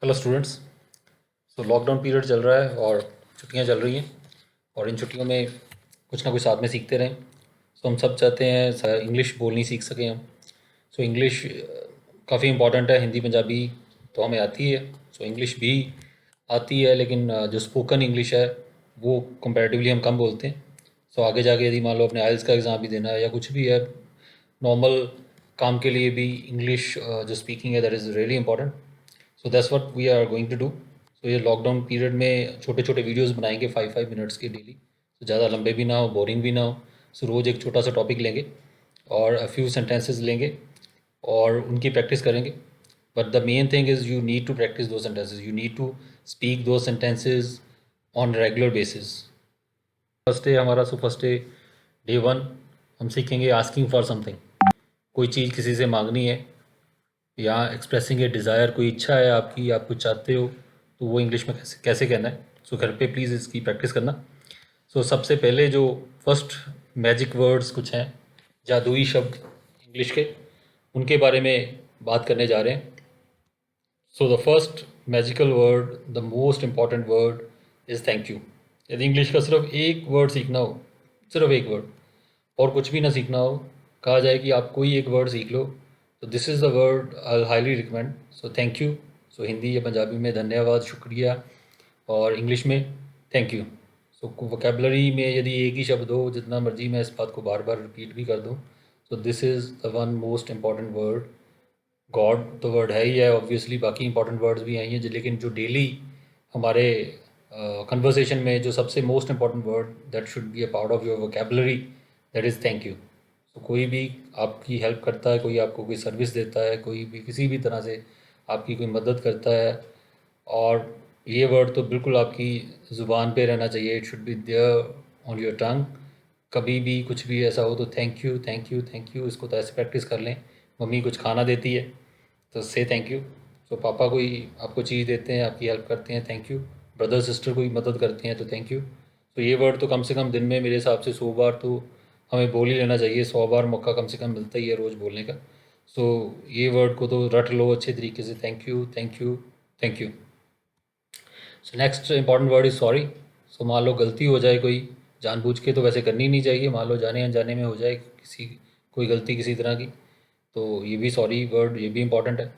Hello students. Lockdown period चल रहा है और छुट्टियां चल रही हैं और इन छुट्टियों में कुछ ना कुछ साथ में सीखते रहें। हम सब चाहते हैं इंग्लिश बोलनी सीख सकें हम। इंग्लिश काफ़ी इम्पॉर्टेंट है। हिंदी पंजाबी तो हमें आती है। इंग्लिश भी आती है, लेकिन जो स्पोकन इंग्लिश है वो कंपैरेटिवली हम कम बोलते हैं। आगे जाके यदि मान लो अपने आइल्स का एग्ज़ाम भी देना है या कुछ भी है नॉर्मल काम के लिए भी, इंग्लिश जो स्पीकिंग है that is really important. That's what we are going to do. ये लॉकडाउन पीरियड में छोटे छोटे वीडियोस बनाएंगे 5 5 मिनट्स के डेली। ज़्यादा लंबे भी ना हो, बोरिंग भी ना हो। रोज़ एक छोटा सा टॉपिक लेंगे और फ्यू सेंटेंसेस लेंगे और उनकी प्रैक्टिस करेंगे। But the main thing is you need to practice दो sentences, you need to speak दो sentences on regular basis. First day हमारा, फर्स्ट डे वन हम सीखेंगे आस्किंग फॉर समथिंग। कोई चीज़ किसी से मांगनी है या एक्सप्रेसिंग ए डिज़ायर, कोई इच्छा है आपकी, आप कुछ चाहते हो, तो वो इंग्लिश में कैसे कैसे कहना है। घर पे प्लीज़ इसकी प्रैक्टिस करना। सबसे पहले जो फर्स्ट मैजिक वर्ड्स कुछ हैं, जादुई शब्द इंग्लिश के, उनके बारे में बात करने जा रहे हैं। The first magical word, the most important word is thank you. यदि इंग्लिश का सिर्फ एक वर्ड सीखना हो, सिर्फ एक वर्ड और कुछ भी ना सीखना हो, कहा जाए कि आप कोई एक वर्ड सीख लो, तो this is the word I highly recommend. Thank you. Hindi या पंजाबी में धन्यवाद, शुक्रिया, और इंग्लिश में थैंक यू। वोकेबलरी में यदि एक ही शब्द हो, जितना मर्जी मैं इस बात को बार बार रिपीट भी कर दूँ, this is the one most important word. God तो वर्ड है ही है ऑब्वियसली, बाकी इंपॉर्टेंट वर्ड्स भी आई हैं, लेकिन जो डेली हमारे कन्वर्सेशन में जो सबसे most important word that should be a part of your vocabulary, that is thank you. कोई भी आपकी हेल्प करता है, कोई आपको कोई सर्विस देता है, कोई भी किसी भी तरह से आपकी कोई मदद करता है, और ये वर्ड तो बिल्कुल आपकी ज़ुबान पे रहना चाहिए। It should be there on your tongue. कभी भी कुछ भी ऐसा हो तो thank you, thank you, thank you, इसको तो ऐसे प्रैक्टिस कर लें। मम्मी कुछ खाना देती है तो से थैंक यू। पापा कोई आपको चीज़ देते हैं, आपकी हेल्प करते हैं, थैंक यू। ब्रदर सिस्टर कोई मदद करते हैं तो थैंक यू। ये वर्ड तो कम से कम दिन में मेरे हिसाब से 100 बार तो हमें बोल ही लेना चाहिए। 100 बार मौका कम से कम मिलता ही है रोज़ बोलने का। ये वर्ड को तो रट लो अच्छे तरीके से, thank you, thank you, thank you. Next important word is sorry. मान लो गलती हो जाए कोई, जानबूझ के तो वैसे करनी नहीं चाहिए, मान लो जाने अनजाने में हो जाए किसी कोई गलती किसी तरह की, तो ये भी सॉरी वर्ड, ये भी इम्पॉर्टेंट है।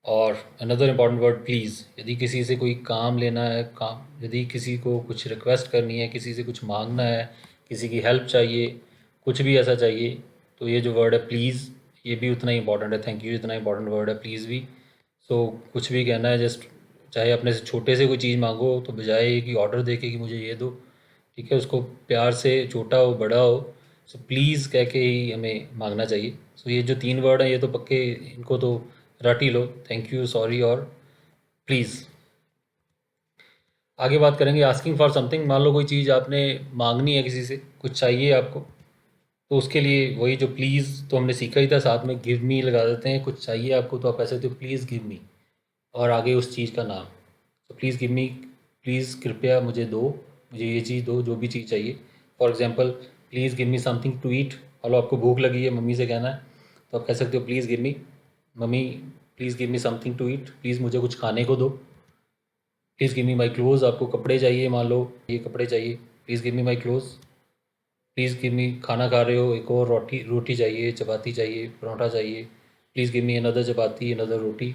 और अनदर इम्पॉर्टेंट वर्ड प्लीज़। यदि किसी से कोई काम लेना है, काम यदि किसी को कुछ रिक्वेस्ट करनी है, किसी से कुछ मांगना है, किसी की हेल्प चाहिए, कुछ भी ऐसा चाहिए, तो ये जो वर्ड है प्लीज़, ये भी उतना ही इंपॉर्टेंट है। थैंक यू इतना इंपॉर्टेंट वर्ड है प्लीज़ भी। कुछ भी कहना है, जस्ट चाहे अपने से छोटे से कोई चीज़ मांगो, तो बजाय कि ऑर्डर दे के कि मुझे ये दो, ठीक है, उसको प्यार से, छोटा हो बड़ा हो, प्लीज़ कह के ही हमें मांगना चाहिए। ये जो 3 वर्ड हैं ये तो पक्के, इनको तो रट ही लो, थैंक यू, सॉरी और प्लीज़। आगे बात करेंगे आस्किंग फॉर समथिंग। मान लो कोई चीज़ आपने मांगनी है, किसी से कुछ चाहिए आपको, तो उसके लिए वही जो प्लीज़ तो हमने सीखा ही था, साथ में गिव मी लगा देते हैं। कुछ चाहिए आपको तो आप ऐसे तो प्लीज़ गिव मी, और आगे उस चीज़ का नाम। प्लीज़ गिव मी, प्लीज़ कृपया मुझे दो, मुझे ये चीज़ दो, जो भी चीज़ चाहिए। For example please give me something to eat. मान लो आपको भूख लगी है, मम्मी से कहना है, तो आप कह सकते हो please give me, mummy please give me something to eat, please मुझे कुछ खाने को दो। Please give me my clothes. आपको कपड़े चाहिए, मान लो ये कपड़े चाहिए, please give me my clothes. Please give me, खाना खा रहे हो, एक और रोटी रोटी चाहिए, चपाती चाहिए, परोठा चाहिए, please give me another chapati, another roti.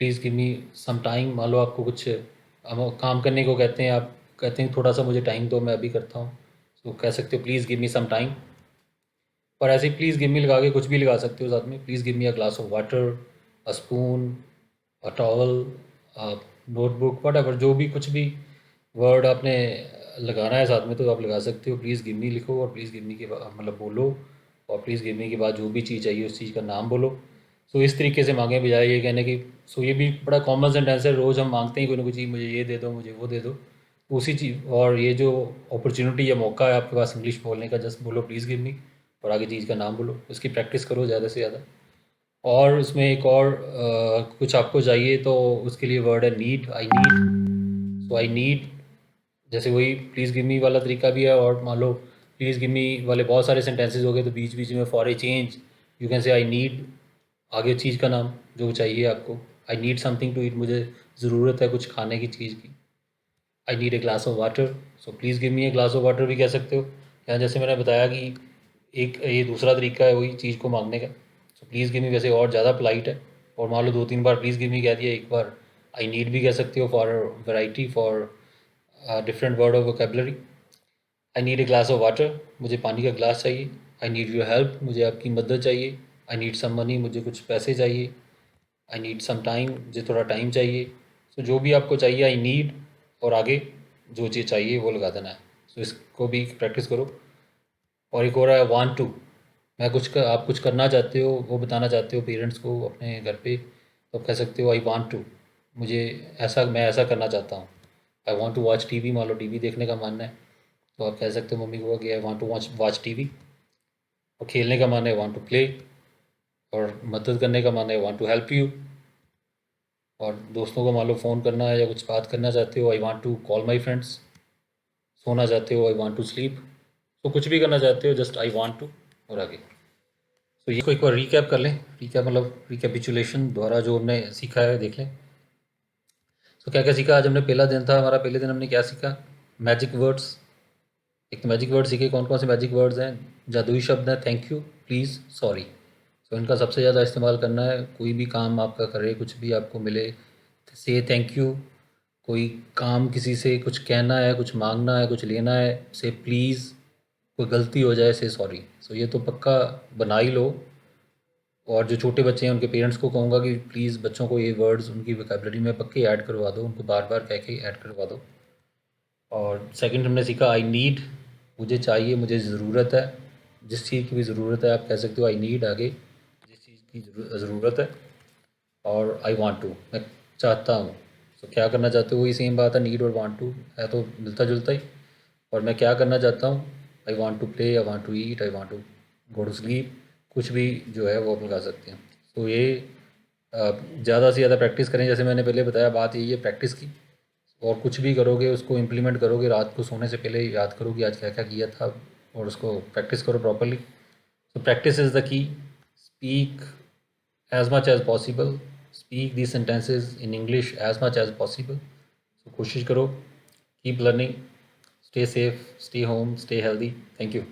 Please give me some time. मान लो आपको कुछ काम करने को कहते हैं, आप कहते हैं थोड़ा सा मुझे टाइम दो, मैं अभी करता हूँ, तो कह सकते हो please give me some time. और ऐसे ही प्लीज़ गिव मी लगा के कुछ भी लगा सकते हो साथ में। Please give me a glass of water, a spoon, a towel, notebook, what ever, जो भी कुछ भी वर्ड आपने लगाना है साथ में तो आप लगा सकते हो। प्लीज़ गिव मी लिखो और प्लीज़ गिव मी के बाद मतलब बोलो, और प्लीज़ गिव मी के बाद जो भी चीज़ चाहिए उस चीज़ का नाम बोलो। इस तरीके से मांगे, बजाय ये कहने की। ये भी बड़ा कॉमन सेंटेंस है, रोज़ हम मांगते हैं कोई ना कोई चीज़, मुझे ये दे दो, मुझे वो दे दो, उसी चीज़। और ये जो अपॉर्चुनिटी या मौका है आपके पास इंग्लिश बोलने का, जस्ट बोलो प्लीज़ गिव मी और आगे चीज़ का नाम बोलो। इसकी प्रैक्टिस करो ज़्यादा से ज़्यादा। और उसमें एक और कुछ आपको चाहिए तो उसके लिए वर्ड है need, I need. I need, जैसे वही प्लीज़ गिव मी वाला तरीका भी है। और मान लो प्लीज़ गिव मी वाले बहुत सारे सेंटेंसेस हो गए, तो बीच बीच में for a change you can say I need आगे चीज़ का नाम जो चाहिए आपको। I need something to eat, मुझे ज़रूरत है कुछ खाने की चीज़ की। I need a glass of water, so please give me a glass of water भी कह सकते हो। या जैसे मैंने बताया कि एक ये दूसरा तरीका है वही चीज़ को मांगने का। सो प्लीज़ गिव मी वैसे और ज़्यादा पोलाइट है, और मान लो 2-3 बार प्लीज़ गिव मी कह दिया, एक बार आई नीड भी कह सकते हो for variety, for different word of vocabulary. I need a glass of water, मुझे पानी का ग्लास चाहिए। आई नीड योर हेल्प, मुझे आपकी मदद चाहिए। आई नीड सम मनी, मुझे कुछ पैसे चाहिए। आई नीड सम टाइम, मुझे थोड़ा टाइम चाहिए। सो जो भी आपको चाहिए आई नीड, और आगे जो चीज़ चाहिए वो लगा देना है। सो इसको भी प्रैक्टिस करो। और एक और है वांट टू, आप कुछ करना चाहते हो, वो बताना चाहते हो पेरेंट्स को अपने घर पे, तो आप कह सकते हो आई वांट टू, मुझे मैं ऐसा करना चाहता हूँ। I want to watch TV, मान लो टीवी देखने का मन है, तो आप कह सकते हो मम्मी को कि I want to watch TV. और खेलने का मन है वांट टू प्ले, और मदद करने का मन है वांट टू हेल्प यू। और दोस्तों को मान लो फ़ोन करना है या कुछ बात करना चाहते हो, I want to call my friends. सोना चाहते हो, आई वांट टू स्लीप। तो कुछ भी करना चाहते हो, जस्ट आई वांट टू, और आगे। तो ये को एक बार रिकैप कर लें। रिकैप मतलब रिकैपिचुलेशन, द्वारा जो हमने सीखा है देख लें। तो क्या क्या सीखा आज हमने, पहला दिन था हमारा, पहले दिन हमने क्या सीखा, मैजिक वर्ड्स। एक तो मैजिक वर्ड सीखे, कौन कौन से मैजिक वर्ड्स हैं, जादुई शब्द हैं, थैंक यू, प्लीज़, सॉरी। तो इनका सबसे ज़्यादा इस्तेमाल करना है, कोई भी काम आपका करे, कुछ भी आपको मिले, से थैंक यू। कोई काम किसी से कुछ कहना है, कुछ मांगना है, कुछ लेना है, से प्लीज़। कोई गलती हो जाए, से सॉरी। सो ये तो पक्का बना ही लो। और जो छोटे बच्चे हैं उनके पेरेंट्स को कहूँगा कि प्लीज़ बच्चों को ये वर्ड्स उनकी वोकेबलरी में पक्के ऐड करवा दो, उनको बार बार कह के ऐड करवा दो। और सेकंड हमने सीखा आई नीड, मुझे चाहिए, मुझे ज़रूरत है। जिस चीज़ की भी ज़रूरत है आप कह सकते हो आई नीड आगे, जिस चीज़ की ज़रूरत है। और आई वांट टू, मैं चाहता हूँ। तो क्या करना चाहते हो, वही सेम बात है, नीड और वांट टू है तो मिलता जुलता ही। और मैं क्या करना चाहता हूँ, I want to play, I want to eat, I want to go to sleep. कुछ भी जो है वो आप लगा सकते हैं। तो ये ज़्यादा से ज़्यादा प्रैक्टिस करें, जैसे मैंने पहले बताया, बात यही है प्रैक्टिस की। और कुछ भी करोगे उसको इम्प्लीमेंट करोगे, रात को सोने से पहले याद करो कि आज क्या क्या किया था, और उसको प्रैक्टिस करो properly. So practice is the key. Speak as much as possible. Speak these sentences in English as much as possible. So कोशिश करो. Keep learning. Stay safe. Stay home. Stay healthy. Thank you.